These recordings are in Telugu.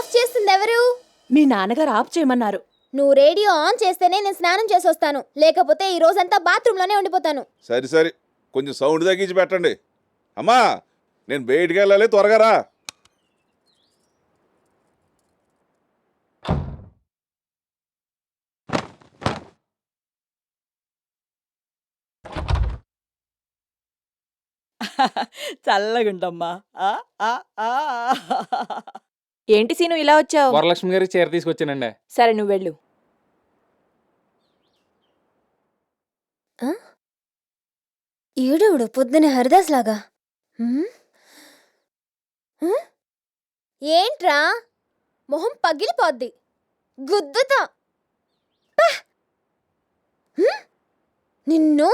ఆఫ్ చేసింది ఎవరు? మీ నాన్నగారు ఆఫ్ చేయమన్నారు. నువ్వు రేడియో ఆన్ చేస్తేనే నేను స్నానం చేసి వస్తాను, లేకపోతే ఈ రోజంతా బాత్రూంలోనే ఉండిపోతాను. సరే కొంచెం సౌండ్ తగ్గించి పెట్టండి. అమ్మా నేను బయటికి వెళ్ళాలి, త్వరగా రా. చల్లగుంటమ్మా. ఏంటి సీను ఇలా వచ్చావు? వరలక్ష్మి గారికి చీర తీసుకొచ్చానండి. సరే నువ్వు వెళ్ళు. ఈడుడు పొద్దున హరిదాస్ లాగా. ఏంట్రా మొహం పగిలిపోద్ది, గుద్దుతా. నిన్ను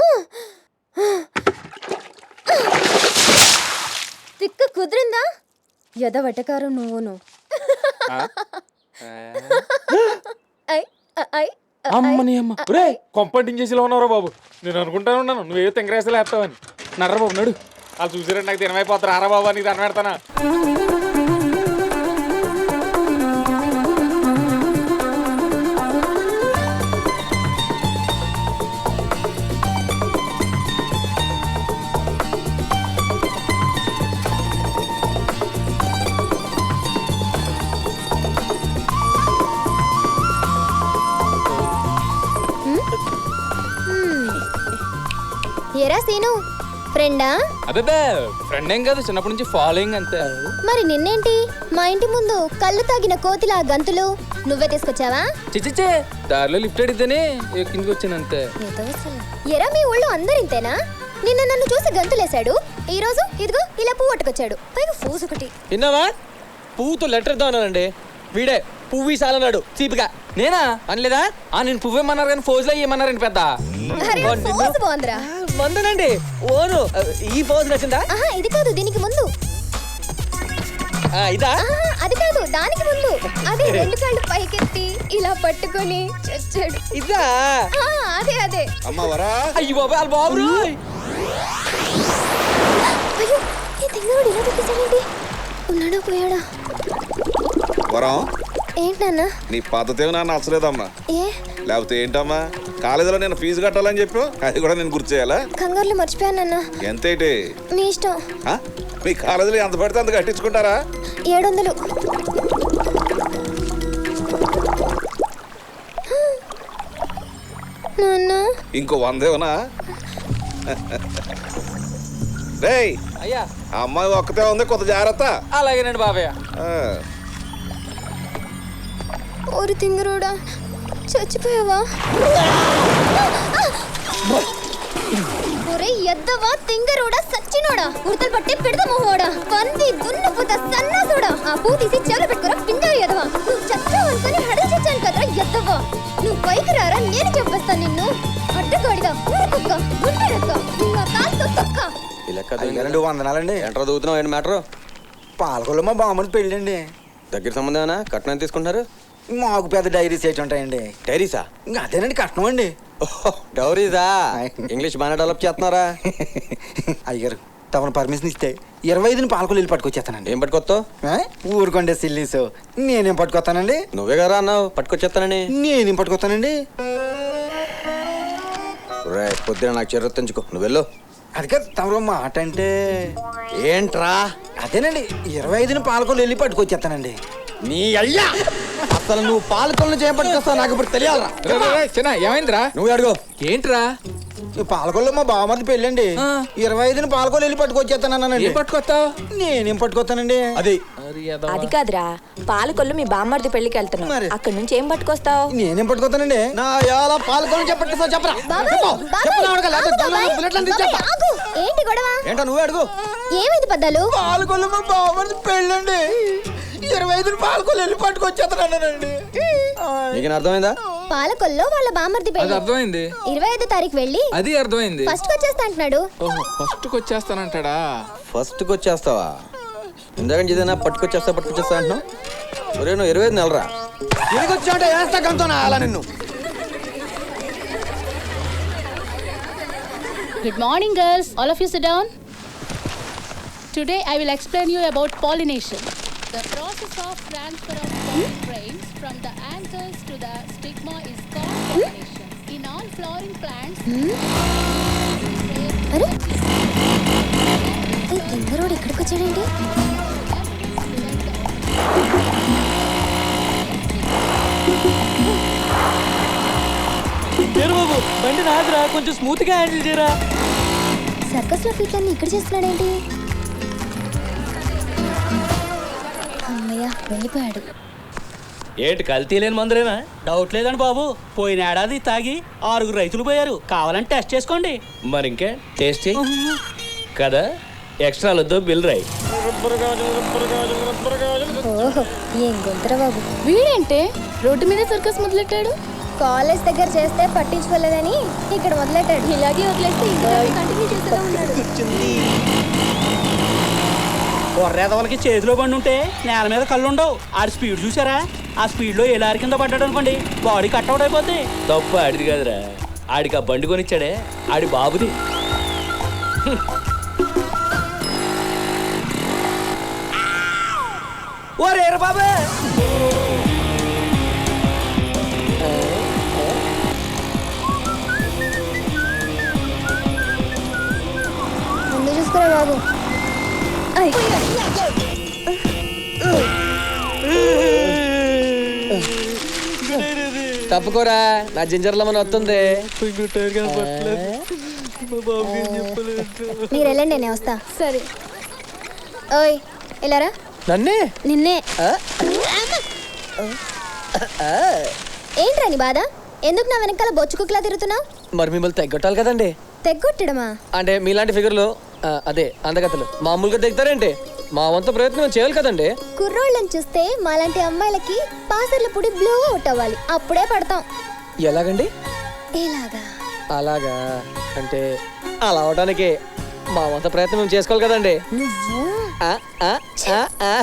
తిక్క కుదిరిందా? ఎదవటకారం నువ్వును. అమ్మని అమ్మ కొంపంటించేసిలో ఉన్నారా బాబు. నేను అనుకుంటాను ఉన్నాను నువ్వేదో తెంగరేసలు వేస్తావని. నర్ర బాబు నడు, వాళ్ళు చూసారంటే నాకు తినమైపోతారు. ఆరా బాబు నీకు దండ పెడతానా. ఎరా సీను, ఫ్రెండా? అదే ఫ్రెండ్ ఏం కాదు, చిన్నప్పటి నుంచి ఫాలోయింగ్ అంతే. మరి నిన్నేంటి మా ఇంటి ముందు కళ్ళు తాగిన కోతిలా గంతులు నువ్వే తీసుకొచ్చావా? చిచ్చిచ్చే దారిలో లిఫ్ట్ అడిగితేనే కిందకి వచ్చాను అంతే. ఎరా మీ ఊళ్ళో అందరు ఇంతేనా? నిన్న నన్ను చూసి గంతులేశాడు, ఈ రోజు ఇదిగో ఇలా పువ్వు పట్టుకొచ్చాడు, పైగా ఫోజ్ ఒకటి. విన్నావా? పువ్వుతో లెటర్ ఇద్దామన్నానండి, వీడే పువ్వు ఇసాలన్నాడు చీపిగా. నేనా అనలేదా? నేను పువ్వేమన్నారు కానీ ఫోజులో ఏమన్నారండి పెద్ద. బాగుందిరా. మందునండి ఓను. ఈ ఫోజ్ నచ్చిందా? ఇది కాదు, దీనికి ముందు. ఇదా? అది కాదు, దానికి ముందు. అదే రెండు కాళ్ళు పైకెత్తి ఇలా పట్టుకొని చచ్చాడు. ఇదా? అదే అదే. అయ్యి బాబా వాళ్ళ బాబు. అయ్యో, ఈ తింగరుడు ఇలా దొరికేసాడండి. ఉన్నాడా పోయాడా? వరం ఏంటన్నా? నీ పద్ధతి ఏమి నాకు నచ్చలేదమ్మా. ఏ లేకపోతే ఏంటమ్మా, కాలేజీలో నేను ఫీజు కట్టాలని చెప్పు, అది కూడా నేను గుర్తు చేయాలా? కంగారులో మర్చిపోయానన్నా. ఎంతేటి? మీ ఇష్టం. మీ కాలేజీలో ఎంత పడితే అంత కట్టించుకుంటారా? 700. ఇంకో 100 ఏమన్నా? రేయ్ అయ్యా, ఆ అమ్మాయి ఒక్కతే ఉంది, కొంత జాగ్రత్త. అలాగేనండి బాబయ్య. ఓరి తింగరోడా, చచ్చిపోయావా? ఒరే ఎద్దవా తింగరోడా, సచ్చినోడా, ఉడతలు పట్టే పిడత మొహోడా, పంది దున్నపుత సన్నాసుడా, ఆ పూ తీసి చెవులు పెట్టుకురా పింజారు ఎదవా. నువ్వు చచ్చావనుకొని హడలు చచ్చాను కదరా ఎద్దవా. నువ్వు పైకి రారా, నేను చెప్పేస్తాను నిన్ను. అడ్డగాడిగా ఊరుకుక్క గుండెడక్క నిన్న కాస్త తొక్క. ఇలా వందనాలండి. ఎంటర్ దూతున్నావు ఏంటి మ్యాటర్? పాలకొల్లు మా బామ్మని పెళ్ళండి. దగ్గర సంబంధమేనా? కట్నం తీసుకుంటున్నారు? మాకు పెద్ద డైరీస్ ఏంటి ఉంటాయండి. డైరీసా? ఇంకా అదేనండి కట్నం అండి. డౌరీసా? ఇంగ్లీష్ బాగా డెవలప్ చేస్తున్నారా? అయ్యారు తమను పర్మిషన్ ఇస్తే 25ని పాలకొల్లు వెళ్ళి పట్టుకొచ్చేస్తానండి. ఏం పట్టుకొస్తావు? ఊరుకోండి సిల్లీసు. నేనేం పట్టుకొస్తానండి? నువ్వే కదా అన్నావు పట్టుకొచ్చేస్తానని. నేనేం పట్టుకొస్తానండి? రే పొద్దున నాకు చెర్ర తెంచుకో, నువ్వు వెళ్ళు. అది కాదు తమరు మాట అంటే. ఏంట్రా? అదేనండి 25ని పాలకొల్లు వెళ్ళి పట్టుకొచ్చేస్తానండి. నీ అయ్యా అసలు నువ్వు పాలకొల్లు చేపట్టుకొస్తావు నాకు ఇప్పుడు తెలియాలరా. ఏమైందిరా? నువ్వు అడుగు. ఏంట్రా? పాలకొల్లు మా బావమది పెళ్ళండి. 25ని పాలకొల్లు వెళ్ళి పట్టుకొచ్చేస్తానండి. పట్టుకొస్తావు? నేనేం పట్టుకొస్తానండి? అది కాదురా, పాలకొల్లు మీ బామ్మర్ది పెళ్లికి వెళ్తున్నావు, అక్కడ నుంచి ఏం పట్టుకొస్తావు? నేనేం పట్టుకొస్తానండి? నా ఎలా పాలకొల్లు చెప్పట్టుకొస్తావు చెప్పరా. ఏంటి గొడవ? ఏంటో నువ్వే అడుగు. ఏమైంది పద్దాలు? పాలకొల్లు మా బావమది పెళ్ళండి. 25ని పాలకొల్లు వెళ్ళి పట్టుకొచ్చేస్తానండి. నీకు అర్థమైందా? పాలకొల్లో వాళ్ళ బామ్మర్ది పెళ్లి. అర్థమైంది. 25వ తారీఖు వెళ్ళి అది అర్థమైంది. ఫస్ట్ వచ్చేస్తా అంటున్నాడు. ఫస్ట్ వచ్చేస్తానంటాడా? ఫస్ట్ వచ్చేస్తావా? ఇందాక ఏదైనా పట్టుకొచ్చేస్తా అంటున్నావు. ఒరే నువ్వు 25 నెలరా తిరిగి వచ్చావంటే వేస్తా కంతోనా అలా నిన్ను. Good morning, girls. All of you sit down. Today I will explain you about pollination. The process of transfer of bone brains from the anthers to the stigma is called pollination. In all flowering plants, అరే ఈ తింగరోడు ఎక్కడికి వచ్చాడండి? బాబు బండి నాదిరా, కొంచెం స్మూత్ గా హ్యాండిల్ చేయరా. సర్కస్ లో ఫీట్లన్నీ ఇక్కడ చేస్తున్నాడేంటి? అమ్మయ్య వెళ్ళిపోయాడు. ఏంటి కల్తీ లేని మందులేనా? డౌట్ లేదండి బాబు, పోయిన ఏడాది తాగి 6 రైతులు పోయారు. కావాలంటే టెస్ట్ చేసుకోండి. మరి ఇంకే టేస్ట్ చెయ్యి కదా. ఎక్స్ట్రా వద్దు, బిల్ రాయి. ఓహో ఏం గొంతురా బాబు. వీడేంటే రోడ్డు మీద సర్కస్ మొదలెట్టాడు? కాలేజ్ దగ్గర చేస్తే పట్టించుకోలేదని ఇక్కడ మొదలెట్టాడు. ఇలాగే వదిలేస్తే ఇంకా కంటిన్యూ చేస్తూనే ఉన్నాడు. కొర్రేదవలకి చేతిలో బండి ఉంటే నేల మీద కళ్ళు ఉండవు. ఆడి స్పీడ్ చూసారా? ఆ స్పీడ్ లో ఏ లారీ కింద పడ్డాడు అనుకోండి, బాడీ కట్అవుట్ అయిపోద్ది. తప్పు ఆడిది కాదురా, ఆడికి ఆ బండి కొనిచ్చాడే ఆడి బాబుది. ఓరే బాబే, ముందు చూసుకురా బాబు. తప్పుకోరా, నా జింజర్లో మన వస్తుంది. మీరు వెళ్ళండి, నేను వస్తా. సరే. ఓయ్ వెళ్ళారా? నన్నే నిన్నే. ఏంట్రా నీ బాధ? ఎందుకు నా వెనకాల బొచ్చు కుక్కలా తిరుగుతున్నావు? మరి మిమ్మల్ని తెగ్గొట్టాలి కదండి. తెగ్గొట్టడమా? అంటే మీలాంటి ఫిగర్లు అదే అందగత్తలు మామూలుగా దిగుతారేంటి? మా వంతు ప్రయత్నం చేయాలి కదండి. కుర్రోళ్ళని చూస్తే మాలాంటి అమ్మాయిలకి పాసర్ల పొడి బ్లో అవుట్ అవ్వాలి, అప్పుడే పడతాం. ఎలాగండి? ఎలాగా? అలాగా అంటే అలా అవడానికి మా వంత ప్రయత్నం మేము చేసుకోవాలి కదండి. నువ్వు ఆ, ఆ, ఆ, ఆ.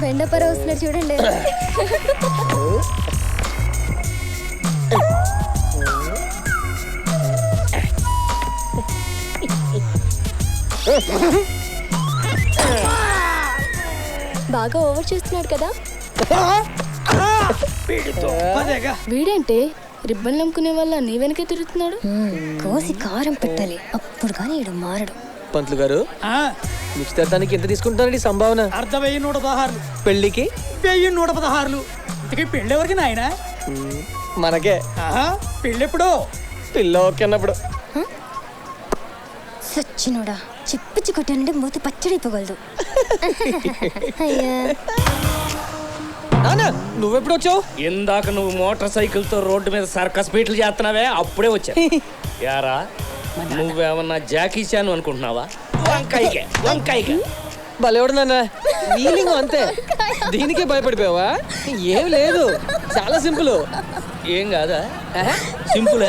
బెండపర వస్తున్నారు చూడండి. బాగా ఓవర్ చేస్తున్నాడు కదా. వీడేంటే రిబ్బన్ నమ్ముకునే వల్ల నీ వెనకే తిరుగుతున్నాడు. కోసి కారం పెట్టాలి, అప్పుడు కానీ ఈడు మారడు. పంతులు గారు, నిశ్చితార్థానికి ఎంత తీసుకుంటారండి సంభావన? అర్ధ 1116. పెళ్లికి 1116. ఇంతకీ పెళ్ళి ఎవరికి నాయన? మనకే. పెళ్ళెప్పుడు? పిల్ల ఓకేనప్పుడు. సచ్చినోడా, చిప్పిచ్చి కొట్టానంటే మూతి పచ్చడైపోగలదు. అయ్యా నాన్న, నువ్వెప్పుడు వచ్చావు? ఇందాక నువ్వు మోటార్ సైకిల్ తో రోడ్డు మీద సర్కస్ బీట్లు చేస్తున్నావే, అప్పుడే వచ్చా. యారా నువ్వేమన్నా జాకీ చాన్ అనుకుంటున్నావా? వంకాయకే వంకాయకే. భలేవాడు నాన్న, వీలింగ్ అంతే. దీనికే భయపడిపోయావా? ఏం లేదు, చాలా సింపుల్. ఏం కాదా? సింపుల్.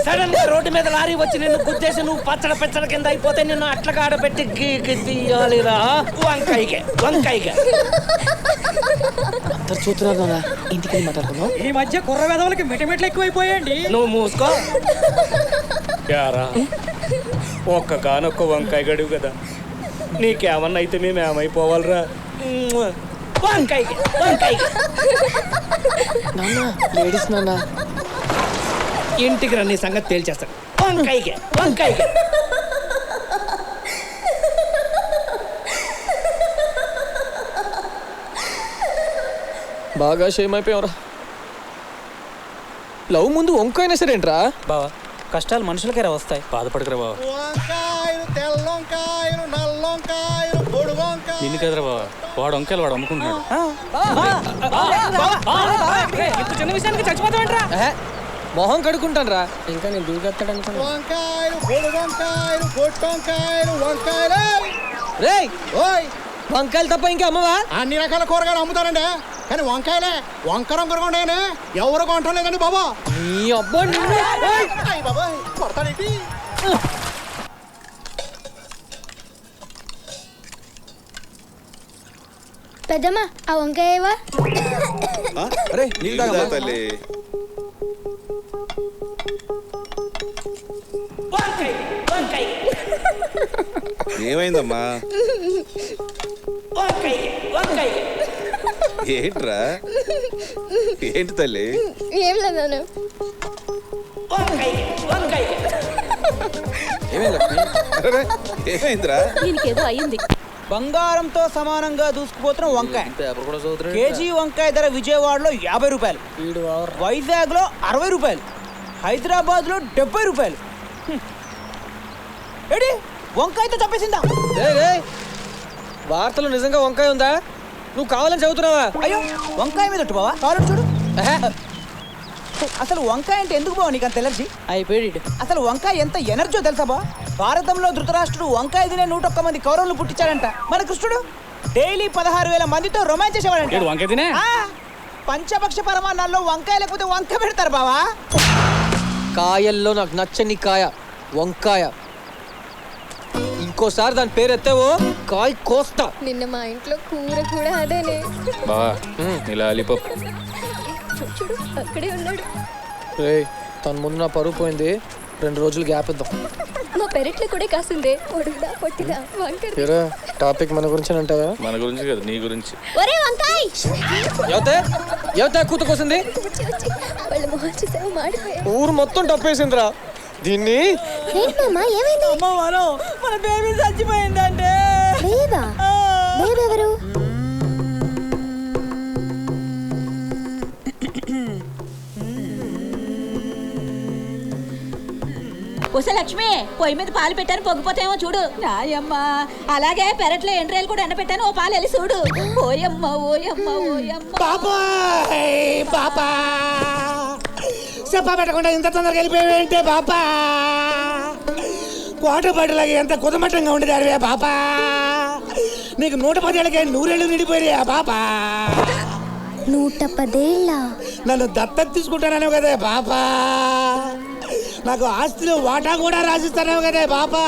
సడన్ గా రోడ్డు మీద లారీ వచ్చి నిన్ను గుద్దేసి నువ్వు పచ్చడ పెచ్చడ కింద అయిపోతే నిన్ను అట్లా ఆడబెట్టి తీయాలిరా. వంకాయకే వంకాయకే. అందరు చూస్తున్నారు నాన్న, ఇంటికి మాట్లాడుకుందాం. ఈ మధ్య కుర్ర వెదవలకి మిటమిట్లు ఎక్కువైపోయాయండి. నువ్వు మూసుకో. యారా ఒక్కగానొక్క వంకాయ గడువు కదా, నీకేమన్నా అయితే మేమేమైపోవాలరా? వంకాయకి వంకాయకి. నాన్న, లేడీస్ నాన్న. ఇంటికి రా, నీ సంగతి తేల్చేస్తాను. వంకాయకి వంకాయకి. బాగా షేమ్ అయిపోయావరా. లవ్ ముందు వంకాయనా సరేంట్రా? బావా, కష్టాలు మనుషులకే వస్తాయి, బాధపడకరా బావ. వంకాయలు, తెల్ల వంకాయలు, నల్ల వంకాయలు, పొడి వంకాయలు. నిన్ను కదరా బావ, వాడు వంకాయలు వాడు అమ్ముకుంటున్నాడు. చిన్న విషయానికి చచ్చిపోతామంటరా? మొహం కడుక్కుంటాను రా, ఇంకా నేను దూకెత్తాడు అనుకున్నా. వంకాయలు, పొడి వంకాయలు, పొట్టు వంకాయలు, వంకాయలు. రేయ్, ఓయ్, వంకాయలు తప్ప ఇంకా అమ్మవా? అన్ని రకాల కూరగాయలు అమ్ముతారండి, కానీ వంకాయలే వంక రంగుగా ఉన్నాయని ఎవరు కొంటాం లేదండి బాబా. నీ అబ్బా నిన్ను. అయ్య బాబాయ్, కొడతాడేంటి? పెద్దమ్మా ఆ వంకాయవా అరే నీళ్ళు నీళ్ళు తా తాగమ్మా. తల్లి. వంకాయ వంకాయ ఏమైందమ్మా? వంకాయ వంకాయ ఏంట్రా? ఏంటి తల్లి? ఏం లేదు వంకాయ వంకాయ ఏమైంది లక్ష్మి? అరే, ఏమైందిరా? దీనికేదో అయ్యింది. బంగారంతో సమానంగా దూసుకుపోతున్న వంకాయ పేపర్ కూడా చదువుతున్నాడు. కేజీ వంకాయ ధర విజయవాడలో 50 రూపాయలు, వైజాగ్లో 60 రూపాయలు, హైదరాబాద్లో 70 రూపాయలు. ఏడి వంకాయతో చంపేసిందా? ఏయ్, ఏయ్, వార్తలు నిజంగా వంకాయ ఉందా? నువ్వు కావాలని చదువుతున్నావా? అయ్యో వంకాయ మీద ఒట్టు బావా, కావాలంటే చూడు. అసలు వంకాయ అంటే ఎందుకు బావ నీకు అంత ఎలర్జీ? అయిపోయాడు. అసలు వంకాయ ఎంత ఎనర్జీ తెలుసా బా? భారతంలో ధృతరాష్ట్రుడు వంకాయ తినే 101 మంది కౌరవులు పుట్టించాడంట. మన కృష్ణుడు డైలీ 16,000 మందితో రొమాన్స్ చేసేవాడంట. వంకాయ తినే ఆ, పంచపక్ష పరమాన్నాల్లో వంకాయ లేకపోతే వంక పెడతారు బావా. కాయల్లో నాకు నచ్చని కాయ వంకాయ. ఇంకోసారి దాని పేరు ఎత్తావో కాయ కోస్తా. నిన్న మా ఇంట్లో కూర కూడా అదేనే. బావా ఇలా అలిపప్పు. చూడు అక్కడే ఉన్నాడు. తన ముందు నా పరువు పోయింది. 2 రోజులు గ్యాప్ ఇద్దాం. మా పెరట్లో కూడా కాసిందే పొడుగుదా పొట్టిదా వంకాయ. ఏరా టాపిక్ మన గురించి అంటావా? మన గురించి కదా, నీ గురించి. ఒరే వంకాయ ఎవతే కూత కోసింది? వచ్చి వచ్చి వాళ్ళ మొహం చూసావు మాడిపోయా. ఊరు మొత్తం టప్పేసిందిరా దీన్ని. ఏంటి మామ ఏమైంది? అమ్మ మనం మన బేబీ చచ్చిపోయిందంటే. బేబా బేబీ ఎవరు? ఉస లక్ష్మి, పొయ్యి మీద పాలు పెట్టాను, పొగ్గిపోతాయేమో చూడు. నాయమ్మ, అలాగే పెరట్లో ఎండ్రాయిలు కూడా ఎండపెట్టాను, ఓ పాలు వెళ్ళి చూడు. ఓయమ్మ ఓయమ్మ ఓయమ్మ. పాపా చెప్పా పెట్టకుండా ఇంత తొందరగా వెళ్ళిపోయావేంటే పాపా? కోట బట్టలాగా ఎంత కుదమట్టంగా ఉండేది అడివే పాపా. నీకు 110 ఏళ్ళకే 100 ఏళ్ళు నిండిపోయా పాపా. 110 ఏళ్ళ? నన్ను దత్తత తీసుకుంటానో కదే పాపా. నాకు ఆస్తిలో వాటా కూడా రాసిస్తాను కదే బాబా.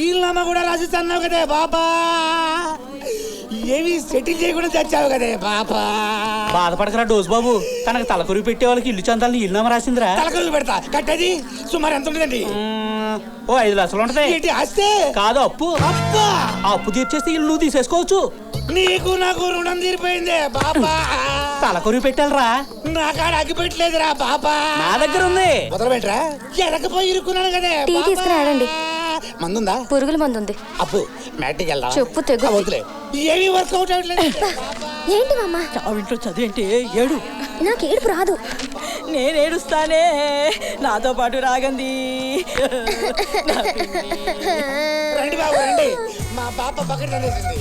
ఈళ్ళమ్మ కూడా రాసిస్తాను కదే బాబా. ఏమి సెటిల్ చేయకుండా చచ్చావు కదే బాబా. బాధపడకరా డోస్ బాబు, తనకు తలకొరి పెట్టే వాళ్ళకి ఇల్లు చందాలని ఇల్లు రాసిందిరా. తలకొరుగు పెడతా. కట్టేది సుమారు ఎంత ఉంటుందండి? ఓ 5 లక్షలు ఉంటది. ఏంటి ఆస్తే? కాదు అప్పు. అబ్బా, ఆ అప్పు తీర్చేస్తే ఇల్లు నువ్వు తీసేసుకోవచ్చు. నీకు నాకు రుణం తీరిపోయిందే బాబా. తలకొరి పెట్టాలరా. నా కాడ అగ్గి పెట్టలేదురా బాబా. నా దగ్గర ఉంది. మొదలు పెట్టరా. ఎనకపోయి ఇరుక్కున్నాను కదే. టీ తీసుకురాడండి. మందుందా? పురుగుల మందు ఉంది. అప్పు మ్యాట్కి వెళ్దాం. చెప్పు తెగు. వద్దులే, ఏమీ వర్కౌట్ అవ్వట్లేదు. ఏంటి మామ? చావింట్లో చదివేంటి ఏడు. నాకు ఏడుపు రాదు. నేను ఏడుస్తానే, నాతో పాటు రాగంది. రండి బాబు రండి, మా పాప పక్కన అనేసింది.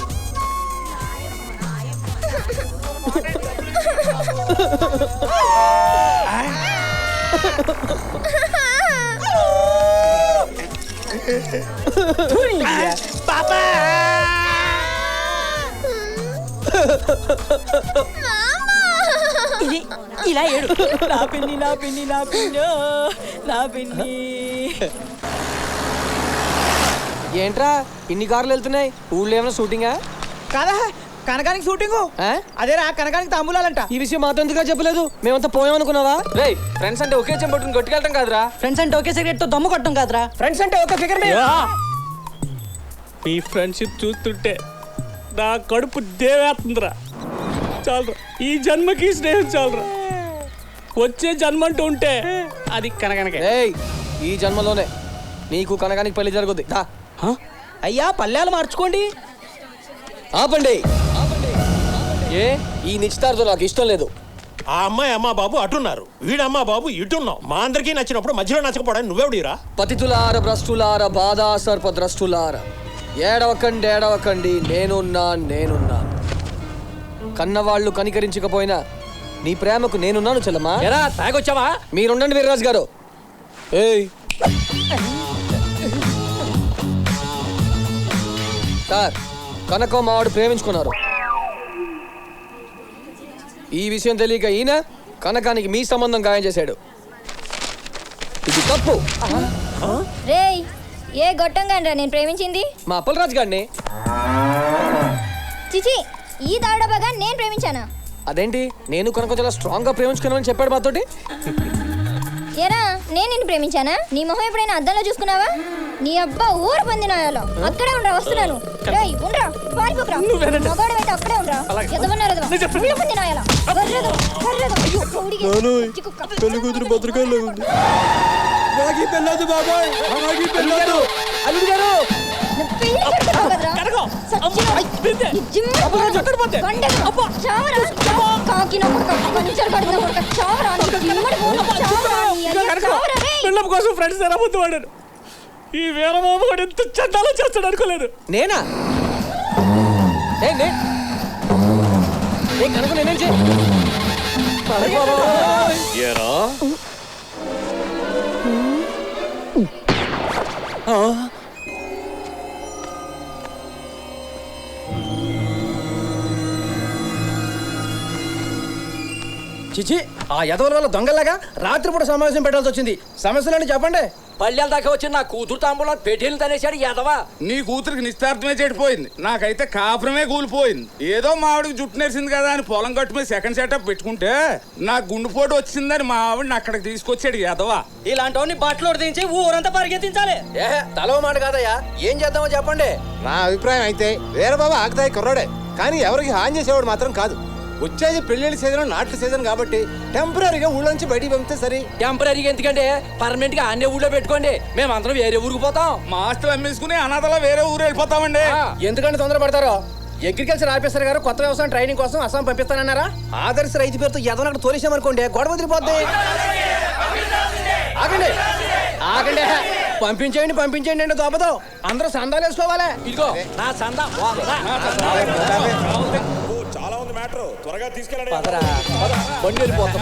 పాపా ఇలా ఏడు. నా పిన్ని నా పిన్ని నా పిన్నో నా పిన్ని. ఏంట్రా ఇన్ని కార్లు వెళ్తున్నాయి? ఊళ్ళో ఏమైనా షూటింగా? కాదా కనకానికి షూటింగు? అదేరా కనకానికి తాంబూలాలంట. ఈ విషయం మాతో ఎందుకు చెప్పలేదు? మేమంతా పోయామనుకున్నావా? రేయ్, ఫ్రెండ్స్ అంటే ఒకే చెంపట్టుకుని కొట్టుకెళ్ళటం కాదురా. ఫ్రెండ్స్ అంటే ఒకే సిగరెట్ తో దమ్ము కొట్టడం కాదురా. ఫ్రెండ్స్ అంటే ఒక ఫిగర్ మీ ఫ్రెండ్షిప్ చూస్తుంటే నా కడుపు దేవేస్తుందిరా. చాలరా, ఈ జన్మకి స్నేహం చాలరా. వచ్చే జన్మ అంటూ ఉంటే అది కనకనకే. ఈ జన్మలోనే నీకు కనకానికి పెళ్లి జరుగుద్ది. అయ్యా పల్లెలు మార్చుకోండి. ఆపండి. ఏ ఈ నిశ్చితార్థం నాకు ఇష్టం లేదు. ఆ అమ్మాయి అమ్మా బాబు అటున్నారు, వీడమ్మా బాబు ఇటున్నావు. మా అందరికీ నచ్చినప్పుడు మధ్యలో నచ్చకపోవడానికి నువ్వెవడిరా? పతితులార భ్రష్టులార బాధా సర్ప ద్రష్టులార, ఏడవకండి ఏడవకండి, నేనున్నా. కన్నవాళ్ళు కనికరించకపోయినా నీ ప్రేమకు నేనున్నాను చెల్లమ్మా. ఎరా తాగొచ్చావా? మీరుండండి వీర్రాజు గారు. ఏయ్ సార్, కనకం మావాడు ప్రేమించుకున్నారు. ఈ విషయం తెలియక ఈయన కనకానికి మీ సంబంధం గాయం చేశాడు. ఇది తప్పు. రేయ్, ఏ గొట్టంగా నేను ప్రేమించింది? మా అప్పలరాజు గారిని. చిచి ఈ దాడబాగా నేను ప్రేమించానా? అదేంటి నేను కనుక చాలా స్ట్రాంగ్ గా ప్రేమించుకున్నామని చెప్పాడు మాతోటి. ఏరా నేను నిన్ను ప్రేమించానా? నీ మొహం ఎప్పుడైనా అద్దంలో చూసుకున్నావా? నీ అబ్బా ఊరు పొందినాయాలో అక్కడే ఉండరా, వస్తున్నాను. రేయ్ ఉండరా, పారిపోకరా. మగాడైతే అక్కడే ఉండరా. ఎదవన్నారు ఊరు పొందినాయాలా. పెళ్లి కూతురు భద్రకాయలో ఉంది. నాకి పెళ్ళదు బాబాయ్, నాకి పెళ్ళదు. అల్లుడు గారు పిల్లల కోసం ఫ్రెండ్స్ ఎలా ముందు వాడారు. ఈ వీరబాబు కూడా ఎంత చందాలో చేస్తాడు అనుకోలేదు. నేనా? కనుక నేనేం చేయ చిచి ఆ యదవుల వల్ల దొంగలాగా రాత్రిపూట సమావేశం పెట్టాల్సి వచ్చింది. సమస్యలని చెప్పండి. పల్లెల దాకా వచ్చి నా కూతురు తాంబూలం పెట్టేలు తనేశాడు ఎదవా. నీ కూతురికి నిశ్చార్థమే చెడిపోయింది, నాకైతే కాపురమే కూలిపోయింది. ఏదో మావిడికి జుట్టు నేర్చింది కదా అని పొలం గట్టు మీద సెకండ్ సెటప్ పెట్టుకుంటే నాకు గుండెపోటు వచ్చిందని మా ఆవిడని అక్కడికి తీసుకొచ్చాడు ఎదవా. ఇలాంటి బట్టలు దించి ఊరంతా పరిగెత్తించాలి. తలవ మాట కాదయ్యా, ఏం చేద్దామో చెప్పండి. నా అభిప్రాయం అయితే వీరబాబు ఆకతాయి కుర్రాడే, కానీ ఎవరికి హాని చేసేవాడు మాత్రం కాదు. వచ్చేది పెళ్లిళ్ళ సీజన్, నాట్ల సీజన్ కాబట్టి టెంపరీగా ఊళ్ళోంచి బయటికి పంపితే సరే. టెంపరీగా ఎందుకంటే పర్మనెంట్ గా అన్ని ఊళ్ళో పెట్టుకోండి, మేమందరం వేరే ఊరికి పోతాం. మా ఆస్తులు అమ్మేసుకుని అనాథలో వేరే ఊరు వెళ్ళిపోతామండి. ఎందుకంటే తొందరపడతారు? అగ్రికల్చర్ ఆఫీసర్ గారు కొత్త వ్యవసాయం ట్రైనింగ్ కోసం అస్సాం పంపిస్తానన్నారా? ఆదర్శ రైతు పేరుతో ఎదవ అక్కడ తోలేసామనుకోండి, గొడవ వదిలిపోద్ది. ఆగండి ఆగండి, పంపించేయండి అంటే దోపతో అందరూ సందాలు వేసుకోవాలి. ఇదిగో నా సందా చాలా ఉంది మ్యాటర్, త్వరగా తీసుకెళ్ళండి. బండి వెళ్ళిపోతాం.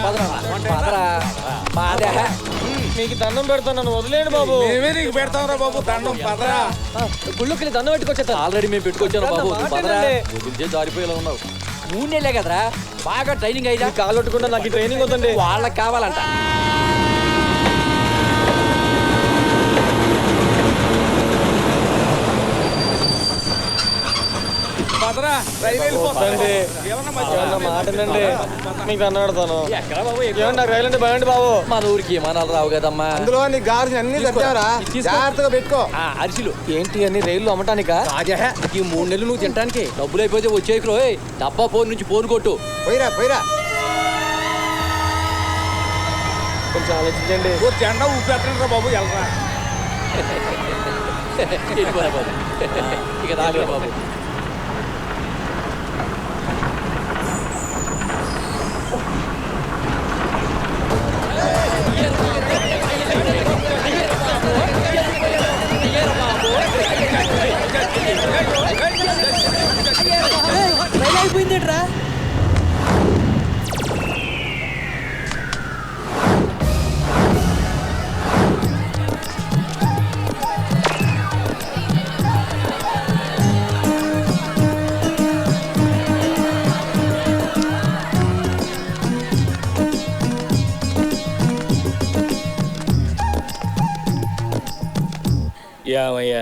మీకు దండం పెడతాను, వదిలేండి బాబు. మేమే నీకు పెడతాం రా బాబు దండం, పదరా. గుళ్ళకి దండం పెట్టుకొచ్చేస్తా. ఆల్రెడీ మేము పెట్టుకొచ్చాను బాబు. వదిలితే జారిపోయేలా ఉన్నావు. 3 నెలలే కదరా, బాగా ట్రైనింగ్ అయితే కాలు పట్టుకుంటా. నాకు ట్రైనింగ్ వద్దండి. వాళ్ళకి కావాలంట. పదరా, రైలు వెళ్ళిపోతుంది. మాటనండి, మీకు దండం పెడతాను. ఏమండి రైలు అంటే భయండి బాబు. మన ఊరికి విమానాలు రావు కదమ్మా. అందులో నీకు కావాల్సిన అన్ని తెచ్చావరా, జాగ్రత్తగా పెట్టుకో. అరిసిలు ఏంటి అన్ని రైళ్లు అమ్మటానికా? ఈ 3 నెలలు నువ్వు తినడానికి డబ్బులు అయిపోతే వచ్చేకురో. డబ్బా ఫోన్ నుంచి ఫోన్ కొట్టు. పోయిరా కొంచెం ఆలోచించండి. ఓ జెండా ఊపేస్తాను రా బాబు, వెళ్ళరా. బాబు ఇక రాలే బాబు. అయిపోయిందిట్రా. యామయ్యా,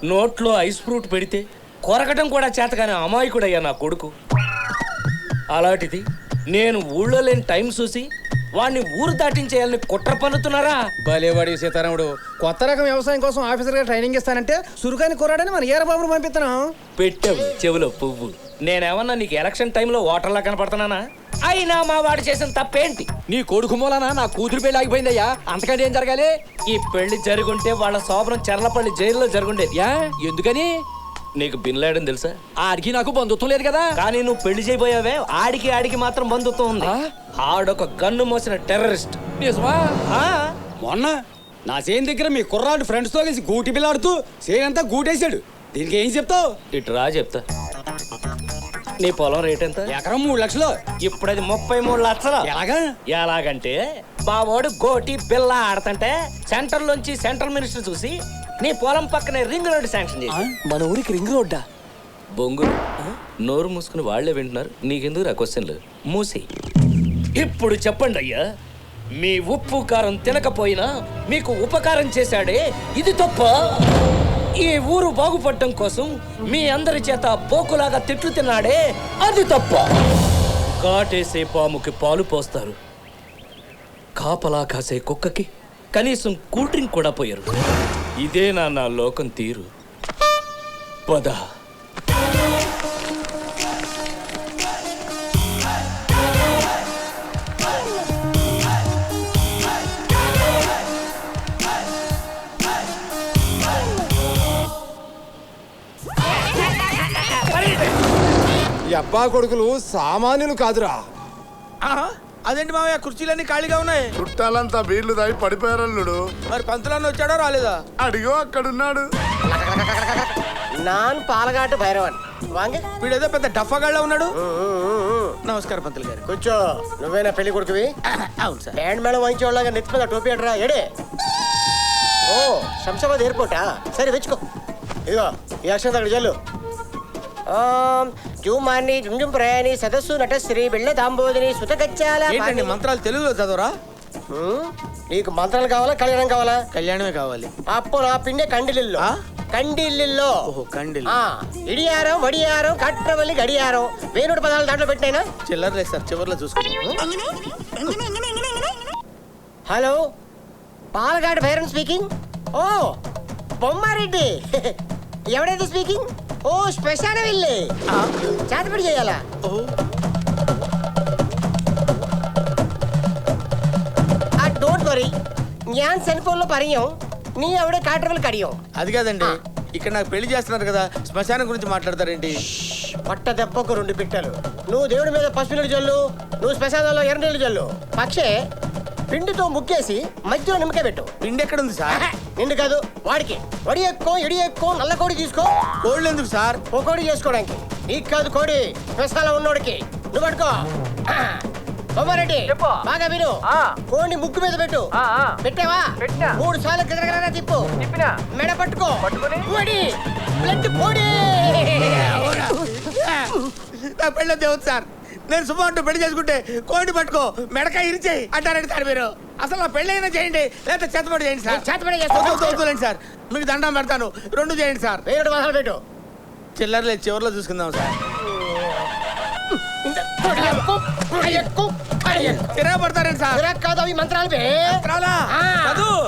నోట్లో ఐస్ ఫ్రూట్ పెడితే కొరకటం కూడా చేతగానే అమాయకుడయ్యా నా కొడుకు. అలాంటిది నేను ఊళ్ళో లేని టైం చూసి వాడిని ఊరు దాటించేయాలని కుట్ర పన్నుతున్నారా? భలేవాడి సీతారాముడు. కొత్త రకం వ్యవసాయం కోసం ఆఫీసర్ గా ట్రైనింగ్ ఇస్తానంటే సురుకాని కుర్రాడని మన ఏరబాబును పంపిస్తున్నాం. పెట్టావు చెవులో పువ్వు. నేనేమన్నా నీకు ఎలక్షన్ టైంలో ఓటర్లా కనపడుతున్నానా? అయినా మా వాడు చేసిన తప్పేంటి? నీ కొడుకు మూలనా నా కూతురు పెళ్లి ఆగిపోయిందయ్యా. అంతకంటే ఏం జరగాలి? ఈ పెళ్లి జరుగుంటే వాళ్ళ శోభనం చెర్లపల్లి జైల్లో జరుగుండేది. ఎందుకని? నీకు బిన్ లాడెన్ తెలుసా? ఆడికి నాకు బంధుత్వం లేదు కదా. కానీ నువ్వు పెళ్లి చేయబోయావే, ఆడికి మాత్రం బంధుత్వం ఉంది. ఆడొక గన్ను మోసిన టెర్రరిస్ట్. నిజమా? మొన్న నా సేన్ దగ్గర మీ కుర్రాడు ఫ్రెండ్స్ తో కలిసి గూటి బిల్లాడుతూ సేన్ అంతా గూటేశాడు. దీనికి ఏం చెప్తావు? ఇటు రా చెప్తా. నీ పొలం రేట్ ఎంత? ఎకరం 3 లక్షలు. ఇప్పుడు అది 33 లక్షలు. ఎలాగంటే బావోడు గోటి బిల్ల ఆడతంటే సెంట్రల్ మినిస్టర్ చూసి నీ పొలం పక్కనే రింగ్ రోడ్ శాంక్షన్ చేసి. మన ఊరికి రింగ్ రోడ్డా? బొంగురు నోరు మూసుకుని వాళ్లే వింటున్నారు. నీకెందుకు రా క్వశ్చన్లు? మూసి. ఇప్పుడు చెప్పండి అయ్యా, మీ ఉప్పు కారం తినకపోయినా మీకు ఉపకారం చేశాడే, ఇది తప్ప? ఈ ఊరు బాగుపడటం కోసం మీ అందరి చేత పోకులాగా తిట్లు తిన్నాడే అది తప్ప. కాటేసే పాముకి పాలు పోస్తారు, కాపలా కాసే కుక్కకి కనీసం కూల్ డ్రింక్ కూడా పోయారు. ఇదేనా నా లోకం తీరు? పద. ఈ అబ్బా కొడుకులు సామాన్యులు కాదురా. అదేంటి మావయ్య కుర్చీలన్నీ ఖాళీగా ఉన్నాయి? చుట్టాలంతా బీర్లు తాగి పడిపోయారల్లుడు. మరి పంతులన్న వచ్చాడో రాలేదా? అడిగో అక్కడున్నాడు. నాన్ పాలగాట భైరవన్ వాంగే వీడేదో పెద్ద డఫాగాళ్ళ ఉన్నాడు. నమస్కారం పంతులు గారు. కూర్చో. నువ్వేనా పెళ్లి కొడుకువి? అవును సార్. బ్యాండ్ మేళం వాయించేవాళ్ళగా నెత్తి మీద టోపీ అడ్రా ఏడే. ఓ శంషాబాద్ ఎయిర్పోర్టా? సరే తెచ్చుకో. ఇదిగో ఈ అక్షరం అక్కడ చెల్లు. జూమాని జుంజుం ప్రయాణి సదస్సు నటశ్రీ బిళ్ళ దాంబోదిని సుతగచ్చాల. ఏంటండి మంత్రాలు తెలుగులో చదవరా? నీకు మంత్రాలు కావాలా కళ్యాణం కావాలా? కళ్యాణమే కావాలి. అప్పు నా పిండే కండిలిల్లో. కండిల్లిల్లో కండిల్ ఇడియారం వడియారం కట్రవల్లి గడియారం వేణుడు పదాలు దాంట్లో పెట్టినైనా చిల్లర్లేదు సార్, చివర్లో చూసుకుంటాం. హలో, పాలగాడు భైరన్ స్పీకింగ్. ఓ బొమ్మారెడ్డి ఎవడైతే స్పీకింగ్? ఓ శ్మశాన వెళ్ళి చేతపడి చేయాలా? డోంట్ వరీ, ഞാൻ సెల్ఫోన్లో పరియం, నీ ఆవిడ కాటర్వల్ కడియం. అది కాదండి, ఇక్కడ నాకు పెళ్లి చేస్తున్నారు కదా, శ్మశానం గురించి మాట్లాడతారేంటి? పట్ట దెబ్బకు 2 పిట్టలు. నువ్వు దేవుడి మీద పసుపునీళ్ళు జల్లు, నువ్వు శ్మశానంలో ఎర్రనీళ్ళు జల్లు. పక్షే పిండితో ముక్కేసి మధ్యలో నిమ్మకాయ పెట్టు. పిండి ఎక్కడ ఉంది సార్? నిండు కాదు వాడికి. వడి ఎక్కువ ఇడి ఎక్కువ నల్ల కోడి తీసుకో. కోళ్ళు ఎందుకు సార్? ఓ కోడి చేసుకోవడానికి. నీకు కాదు కోడి, శ్మశానం ఉన్నోడికి. నువ్వు పట్టుకో. బొమ్మారెడ్డి బాగా విను. కోడిని ముగ్గు మీద పెట్టు. పెట్టావా? 3 సార్లు గిరగిరా తిప్పు. మెడ పట్టుకో. కోడి బ్లడ్ కోడి. నా పెళ్ళ దేవుడు సార్, నేను సుమారు పెళ్లి చేసుకుంటే కోడి పట్టుకో మెడకాయ ఇరిచేయి అంటారండి సార్ మీరు. అసలు నా పెళ్ళి అయినా చేయండి, లేకపోతే చేతపడి చేయండి సార్. చేతపడి చేస్తాను సార్, మీకు దండం పెడతాను. 2 చేయండి సార్. 2 మాసాలు పెట్టు. చిల్లర్లేదు, చివరిలో చూసుకుందాం సార్. చిరా పడతారండి సార్. కాదు అవి మంత్రాలు. మంత్రాలా? చదువు.